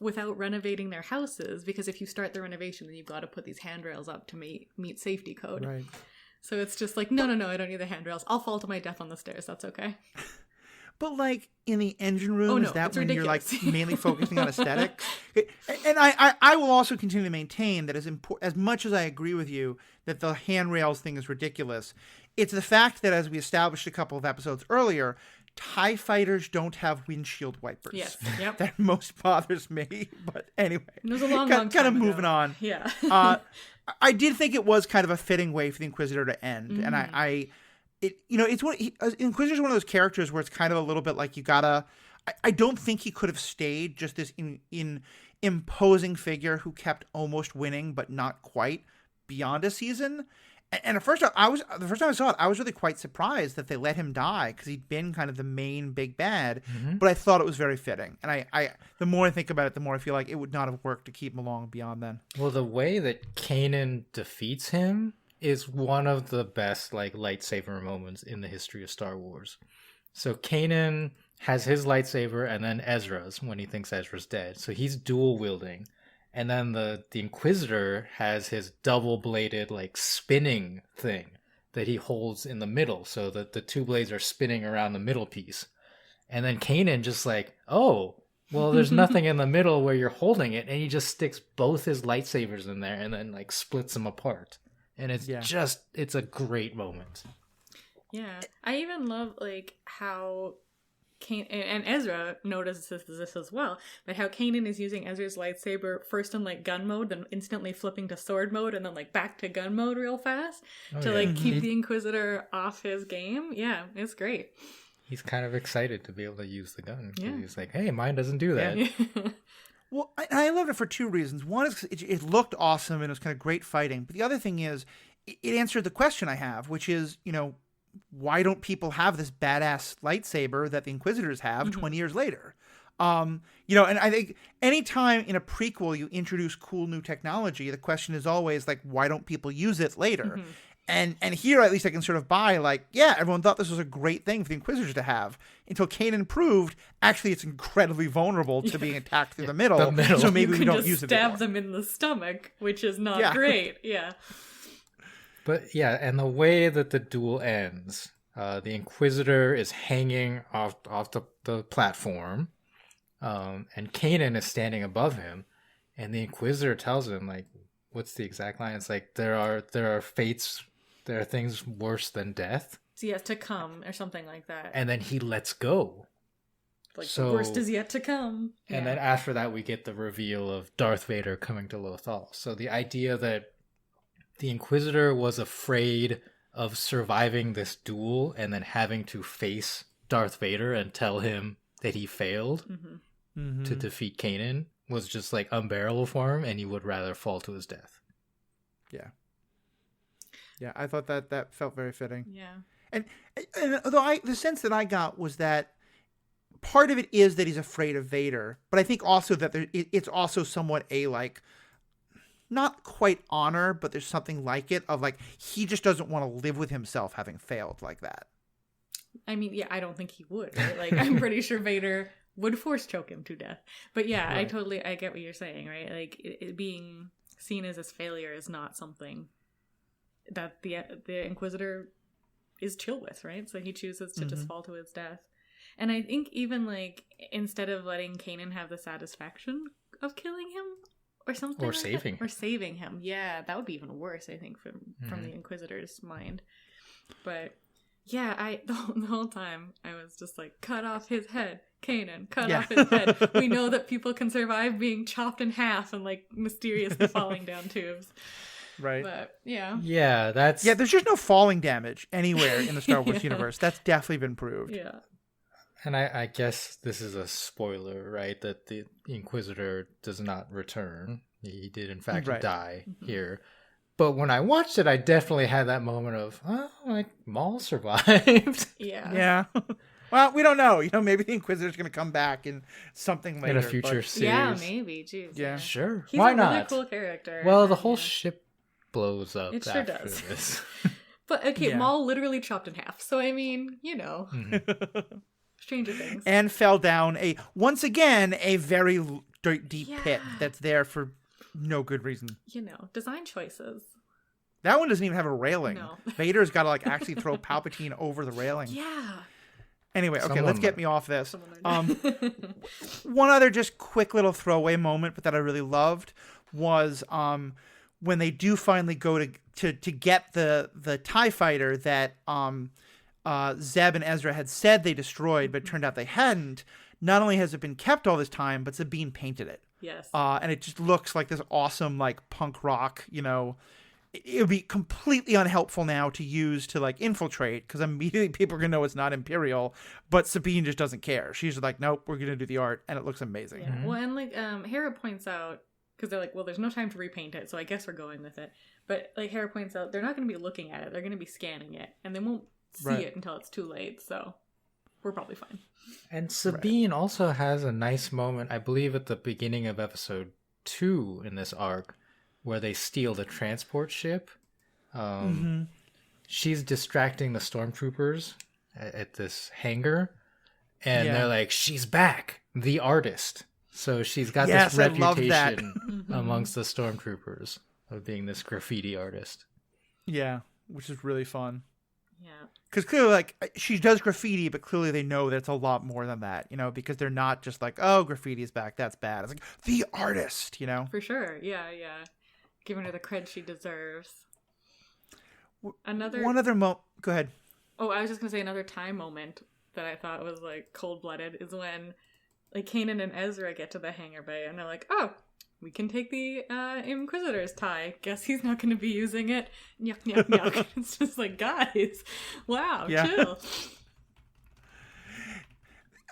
without renovating their houses, because if you start the renovation, then you've got to put these handrails up to meet safety code. Right. So it's just like, no, I don't need the handrails. I'll fall to my death on the stairs. That's okay. But like in the engine room, is that when ridiculous. You're like mainly focusing on aesthetics? And I will also continue to maintain that as much as I agree with you that the handrails thing is ridiculous, it's the fact that, as we established a couple of episodes earlier, TIE fighters don't have windshield wipers. Yes. Yep. That most bothers me. But anyway, it was a long kind time of ago. moving on. Yeah. I did think it was kind of a fitting way for the Inquisitor to end, and Inquisitor's one of those characters where it's kind of a little bit like you gotta. I don't think he could have stayed just this in imposing figure who kept almost winning but not quite beyond a season. And the first time I saw it, I was really quite surprised that they let him die because he'd been kind of the main big bad. But I thought it was very fitting. And I the more I think about it, the more I feel like it would not have worked to keep him along beyond then. Well, the way that Kanan defeats him is one of the best like lightsaber moments in the history of Star Wars. So Kanan has his lightsaber and then Ezra's when he thinks Ezra's dead. So he's dual wielding. And then the Inquisitor has his double-bladed, like, spinning thing that he holds in the middle so that the two blades are spinning around the middle piece. And then Kanan just like, oh, well, there's nothing in the middle where you're holding it. And he just sticks both his lightsabers in there and then, like, splits them apart. And it's it's a great moment. Yeah. I even love, like, how... and Ezra notices this as well, but how Kanan is using Ezra's lightsaber first in like gun mode, then instantly flipping to sword mode, and then like back to gun mode real fast to like keep the Inquisitor off his game. Yeah, it's great. He's kind of excited to be able to use the gun. Yeah. He's like, hey, mine doesn't do that. Yeah. Well, I loved it for two reasons. One is it looked awesome and it was kind of great fighting. But the other thing is it answered the question I have, which is, you know, why don't people have this badass lightsaber that the Inquisitors have 20 years later? You know, and I think anytime in a prequel you introduce cool new technology, the question is always like, why don't people use it later? And here at least I can sort of buy like, yeah, everyone thought this was a great thing for the Inquisitors to have until Kanan proved actually it's incredibly vulnerable to being attacked through the middle. So maybe we don't use it anymore. Stab them in the stomach, which is not great. Yeah. But yeah, and the way that the duel ends, the Inquisitor is hanging off the platform, and Kanan is standing above him, and the Inquisitor tells him, like, what's the exact line? It's like, there are fates, there are things worse than death. It's yet to come, or something like that. And then he lets go. Like, the worst is yet to come. And then after that, we get the reveal of Darth Vader coming to Lothal. So the idea that the Inquisitor was afraid of surviving this duel and then having to face Darth Vader and tell him that he failed to defeat Kanan was just like unbearable for him, and he would rather fall to his death. Yeah. Yeah, I thought that felt very fitting. Yeah. And although the sense that I got was that part of it is that he's afraid of Vader, but I think also that it's also somewhat a like, not quite honor, but there's something like it of like, he just doesn't want to live with himself having failed like that. I mean, yeah, I don't think he would, right? Like, I'm pretty sure Vader would force choke him to death. But yeah, right. I get what you're saying, right? Like, it being seen as his failure is not something that the Inquisitor is chill with, right? So he chooses to just fall to his death. And I think even like, instead of letting Kanan have the satisfaction of killing him, or something, or saving him. Yeah, that would be even worse, I think, from the Inquisitor's mind. But yeah, the whole time I was just like, cut off his head, Kanan, cut off his head. We know that people can survive being chopped in half and like mysteriously falling down tubes. Right. But yeah. Yeah, there's just no falling damage anywhere in the Star Wars universe. That's definitely been proved. Yeah. And I guess this is a spoiler, right? That the Inquisitor does not return. He did, in fact, die here. But when I watched it, I definitely had that moment of, oh, like, Maul survived. Yeah. Yeah. Well, we don't know. You know, maybe the Inquisitor's going to come back in something later. In a future series. Yeah, maybe. Jeez. Yeah. Sure. He's Why a not? really cool character. Well, the whole ship blows up it sure after does. this. But, okay, Maul literally chopped in half. So, I mean, you know. Stranger Things. And fell down once again, a very deep pit that's there for no good reason. You know, design choices. That one doesn't even have a railing. No. Vader's got to like actually throw Palpatine over the railing. Yeah. Anyway, okay, let's get me off this. One other just quick little throwaway moment, but that I really loved was when they do finally go to get the TIE fighter that Zeb and Ezra had said they destroyed, but it turned out they hadn't. Not only has it been kept all this time, but Sabine painted it. Yes. And it just looks like this awesome, like, punk rock, you know. It would be completely unhelpful now to use to, like, infiltrate, because immediately people are going to know it's not Imperial, but Sabine just doesn't care. She's just like, nope, we're going to do the art, and it looks amazing. Yeah. Well, and, like, Hera points out because they're like, well, there's no time to repaint it, so I guess we're going with it. But like Hera points out, they're not going to be looking at it. They're going to be scanning it, and they won't see it until it's too late. So we're probably fine. And Sabine also has a nice moment, I believe, at the beginning of episode 2 in this arc, where they steal the transport ship. She's distracting the stormtroopers at this hangar, and they're like, she's back, the artist. So she's got this reputation amongst the stormtroopers of being this graffiti artist. Yeah, which is really fun. Yeah. Because clearly, like, she does graffiti, but clearly they know that it's a lot more than that, you know, because they're not just like, oh, graffiti is back, that's bad. It's like, the artist, you know? For sure, yeah. Giving her the cred she deserves. Go ahead. Oh, I was just going to say another time moment that I thought was, like, cold-blooded is when, like, Kanan and Ezra get to the hangar bay, and they're like, oh, we can take the Inquisitor's tie. Guess he's not going to be using it. Nyuk, nyuk, nyuk. It's just like, guys, wow, chill.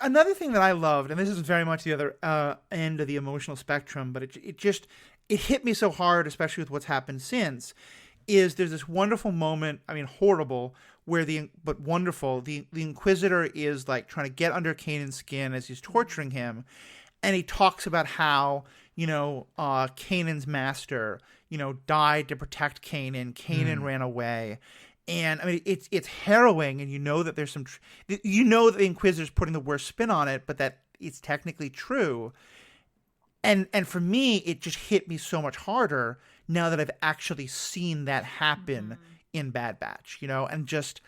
Another thing that I loved, and this is very much the other end of the emotional spectrum, but it hit me so hard, especially with what's happened since, is there's this wonderful moment, I mean, horrible, but wonderful. The Inquisitor is like trying to get under Kanan's skin as he's torturing him, and he talks about how, you know, Kanan's master, you know, died to protect Kanan. Kanan ran away. And I mean, it's harrowing, and you know that there's you know that the Inquisitor's putting the worst spin on it, but that it's technically true. And for me, it just hit me so much harder now that I've actually seen that happen in Bad Batch, you know, and just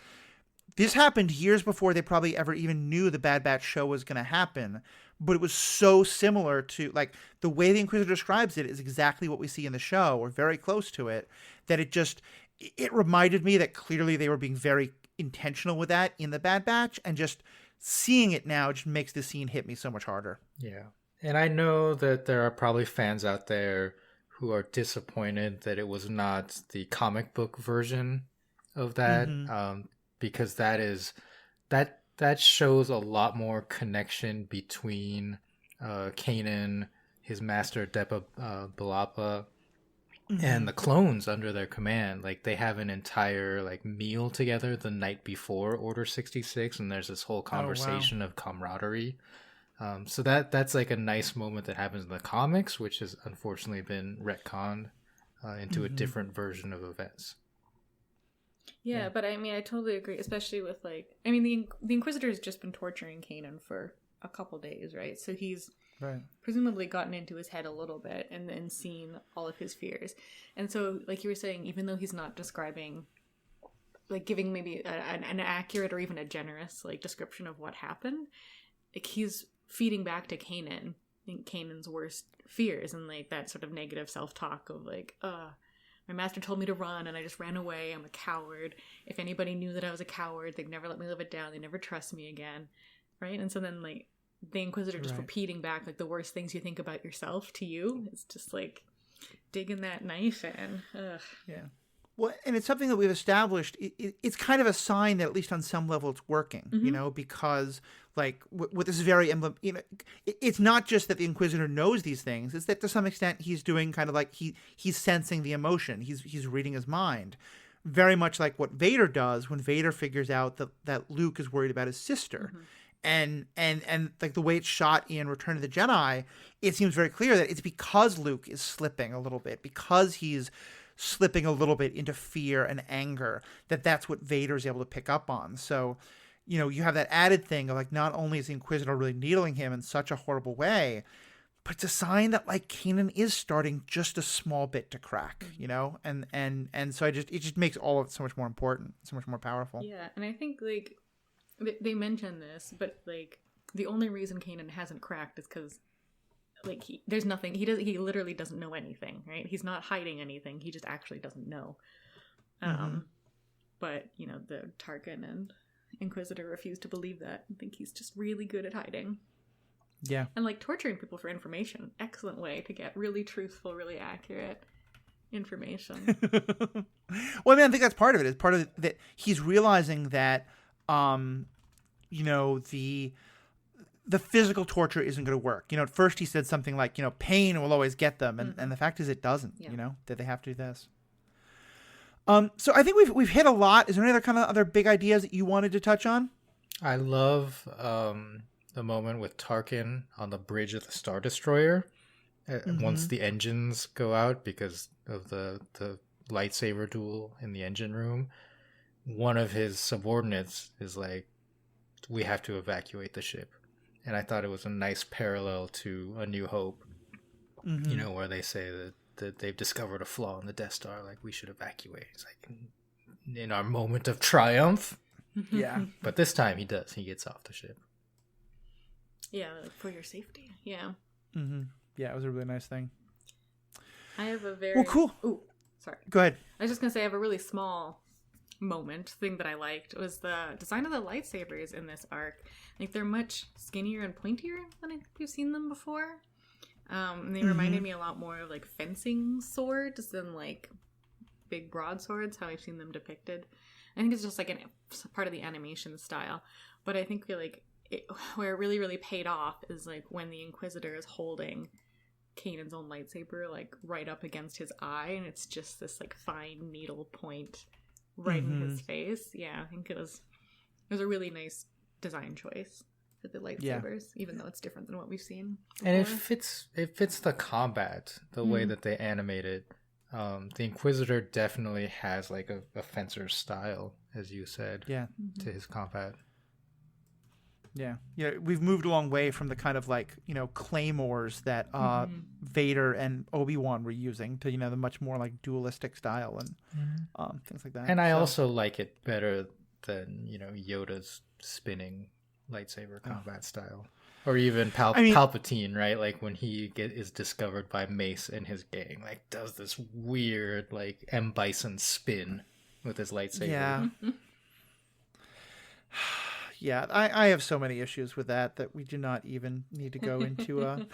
this happened years before they probably ever even knew the Bad Batch show was going to happen. But it was so similar to, like, the way the Inquisitor describes it is exactly what we see in the show, or very close to it, that it reminded me that clearly they were being very intentional with that in the Bad Batch, and just seeing it now just makes the scene hit me so much harder. Yeah. And I know that there are probably fans out there who are disappointed that it was not the comic book version of that, because that shows a lot more connection between Kanan, his master Depa Billapa, and the clones under their command. Like, they have an entire like meal together the night before Order 66, and there's this whole conversation of camaraderie. So that's like a nice moment that happens in the comics, which has unfortunately been retconned into a different version of events. Yeah, but I mean, I totally agree, especially with, like, I mean, the Inquisitor's just been torturing Kanan for a couple days, right? So he's presumably gotten into his head a little bit and then seen all of his fears. And so, like you were saying, even though he's not describing, like, giving maybe an accurate or even a generous, like, description of what happened, like, he's feeding back to Kanan, I think, Kanan's worst fears and, like, that sort of negative self-talk of, like, my master told me to run, and I just ran away. I'm a coward. If anybody knew that I was a coward, they'd never let me live it down. They'd never trust me again, right? And so then, like, the Inquisitor just repeating back, like, the worst things you think about yourself to you. It's just, like, digging that knife in. Ugh. Yeah. Well, and it's something that we've established. It's kind of a sign that at least on some level it's working, you know, because, like, with this very emblem, you know, it's not just that the Inquisitor knows these things. It's that to some extent he's doing kind of like he's sensing the emotion. He's reading his mind, very much like what Vader does when Vader figures out that Luke is worried about his sister. And like the way it's shot in Return of the Jedi, it seems very clear that it's because Luke is slipping a little bit, because he's slipping a little bit into fear and anger, that's what Vader's able to pick up on. So, you know, you have that added thing of, like, not only is the Inquisitor really needling him in such a horrible way, but it's a sign that, like, Kanan is starting just a small bit to crack, you know? And so it just makes all of it so much more important, so much more powerful. Yeah, and I think, like, they mention this, but, like, the only reason Kanan hasn't cracked is because, like, there's nothing, he literally doesn't know anything, right? He's not hiding anything, he just actually doesn't know. But, you know, the Tarkin and Inquisitor refuse to believe that. I think he's just really good at hiding. Yeah. And, like, torturing people for information. Excellent way to get really truthful, really accurate information. Well, I mean, I think that's part of it. It's part of that he's realizing that, you know, the physical torture isn't going to work. You know, at first he said something like, you know, pain will always get them. And the fact is it doesn't, you know, that they have to do this. So I think we've hit a lot. Is there any other big ideas that you wanted to touch on? I love the moment with Tarkin on the bridge of the Star Destroyer. Once the engines go out because of the lightsaber duel in the engine room, one of his subordinates is like, we have to evacuate the ship. And I thought it was a nice parallel to A New Hope, you know, where they say that they've discovered a flaw in the Death Star, like we should evacuate. It's like in our moment of triumph. Yeah. But this time he does. He gets off the ship. Yeah, for your safety. Yeah. Yeah, it was a really nice thing. I have a very... Well, cool. Ooh, sorry. Go ahead. I was just going to say I have a really small thing that I liked was the design of the lightsabers in this arc. Like, they're much skinnier and pointier than I think we've seen them before. And they reminded me a lot more of, like, fencing swords than, like, big broadswords, how I've seen them depicted. I think it's just, like, part of the animation style. But I think, like, where it really, really paid off is, like, when the Inquisitor is holding Kanan's own lightsaber, like, right up against his eye, and it's just this, like, fine needle point right in his face. Yeah, I think it was a really nice design choice for the lightsabers, even though it's different than what we've seen before. And it fits the combat, the way that they animate it. The Inquisitor definitely has like a fencer's style, as you said, to his combat. Yeah, we've moved a long way from the kind of like, you know, claymores that Vader and Obi-Wan were using to, you know, the much more like dualistic style and things like that. And I also like it better than, you know, Yoda's spinning lightsaber combat style, or even Palpatine, right? Like when he is discovered by Mace and his gang, like does this weird like M. Bison spin with his lightsaber. Yeah. Yeah, I have so many issues with that we do not even need to go into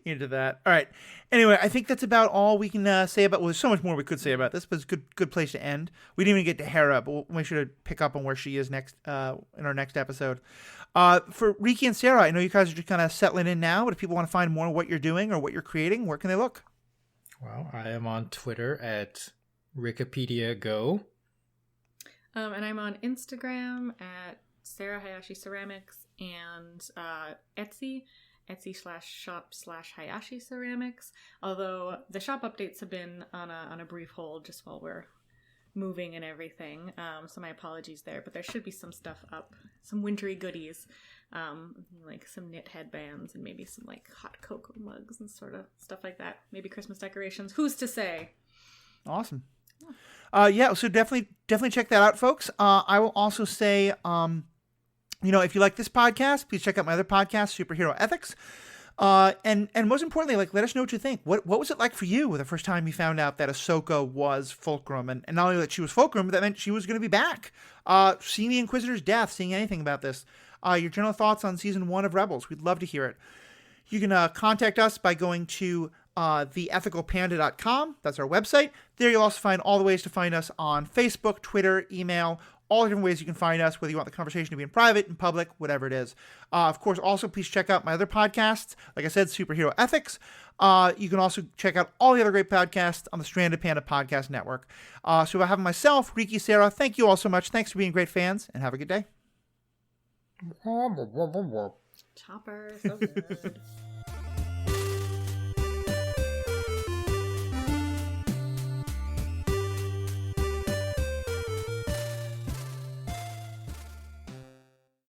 into that. All right. Anyway, I think that's about all we can say about. Well, there's so much more we could say about this, but it's a good place to end. We didn't even get to Hera, but we'll make sure to pick up on where she is next in our next episode. For Riki and Sarah, I know you guys are just kind of settling in now, but if people want to find more of what you're doing or what you're creating, where can they look? Well, I am on Twitter at Wikipedia Go. And I'm on Instagram at Sarah Hayashi Ceramics and Etsy/shop/Hayashi Ceramics. Although the shop updates have been on a brief hold just while we're moving and everything. So my apologies there, but there should be some stuff up, some wintry goodies, like some knit headbands and maybe some like hot cocoa mugs and sort of stuff like that. Maybe Christmas decorations. Who's to say? Awesome. So definitely check that out, folks. I will also say, you know, if you like this podcast, please check out my other podcast, Superhero Ethics. And most importantly, like, let us know what you think. What was it like for you the first time you found out that Ahsoka was Fulcrum? And not only that she was Fulcrum, but that meant she was going to be back. Seeing the Inquisitor's death, seeing anything about this. Your general thoughts on season 1 of Rebels. We'd love to hear it. You can contact us by going to theethicalpanda.com. That's our website. There you'll also find all the ways to find us on Facebook, Twitter, email, all the different ways you can find us, whether you want the conversation to be in private, in public, whatever it is. Of course, also please check out my other podcasts. Like I said, Superhero Ethics. You can also check out all the other great podcasts on the Stranded Panda Podcast Network. So I have myself, Riki, Sarah, thank you all so much. Thanks for being great fans, and have a good day. Chopper, so good.